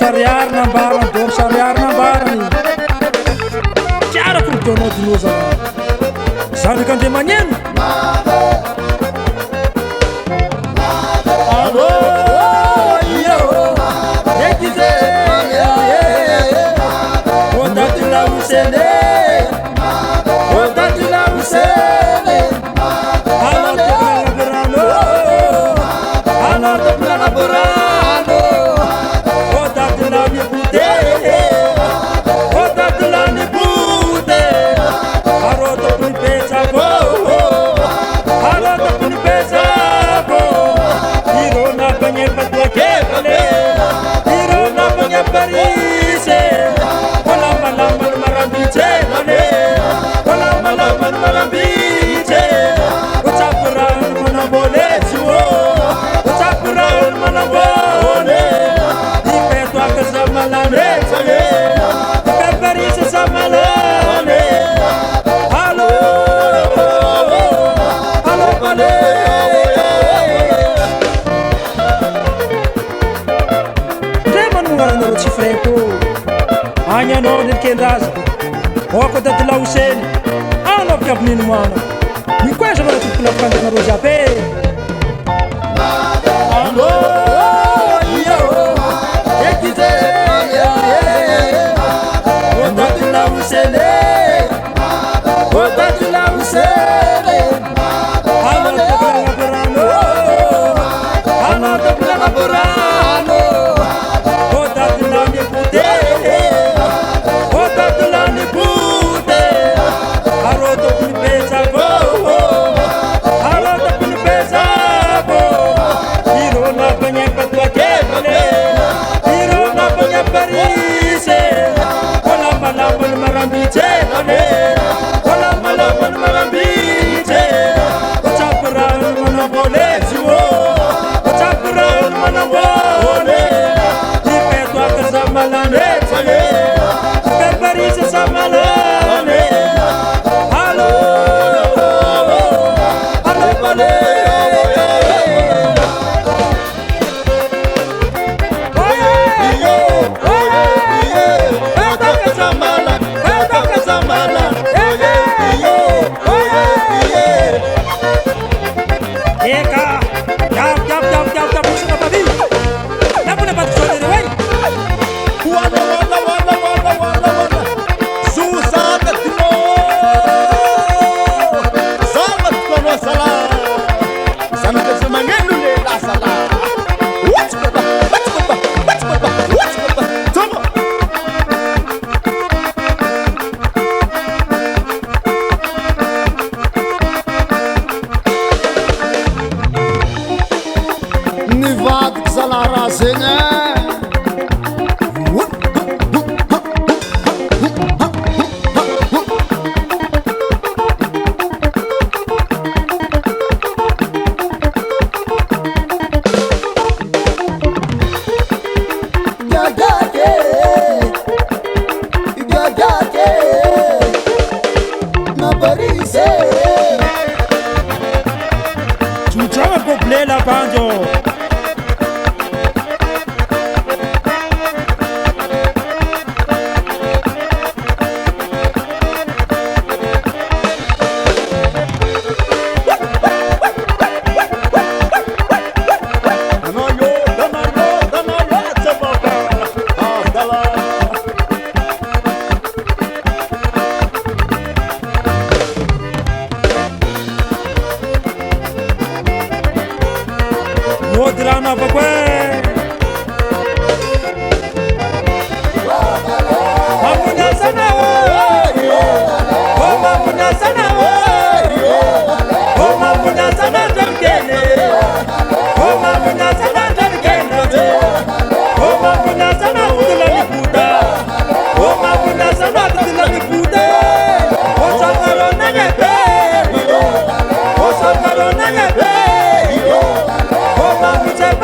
sariarina ambarany dôry sariarina ambarany tiarako nytonao dinoza zanak'andre magneno agny anao nelikendraza oko dady laoseny anaovika amin'iny moana mikoeza mana tokolafikanjanareo jiaby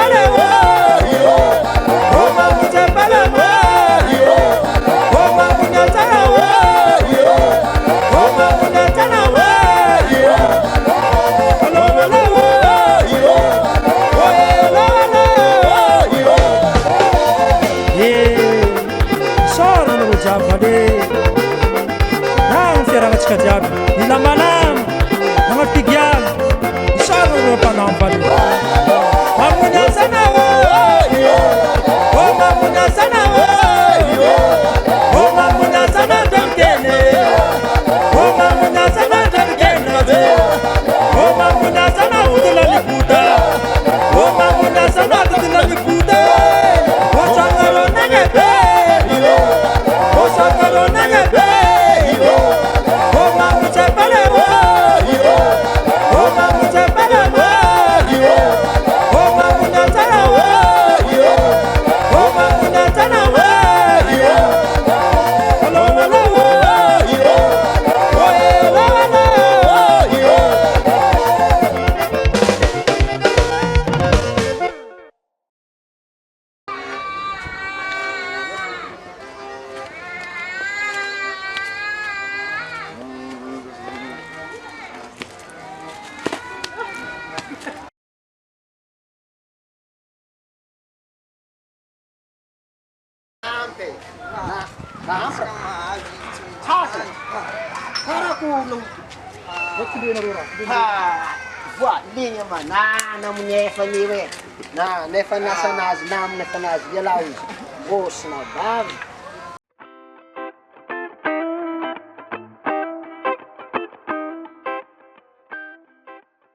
Vale. jiaby vale na ny fiaragnantsika jiaby mila malama nagnafigiana isara reo mpanamo vale mamony asana o mamony asana o mamony asana ndramikene o mamony asana ndramikene o mamony asana udulani buda o mamony asana udulani buda o sangaro nangebe o sangaro nangebe o mamony chapale o mamony chapale o mamony asana o mamony asana voaligny ma na namonefa ny hoe na nefa niasa anazy na aminefa anazy ialao izy vosina bavy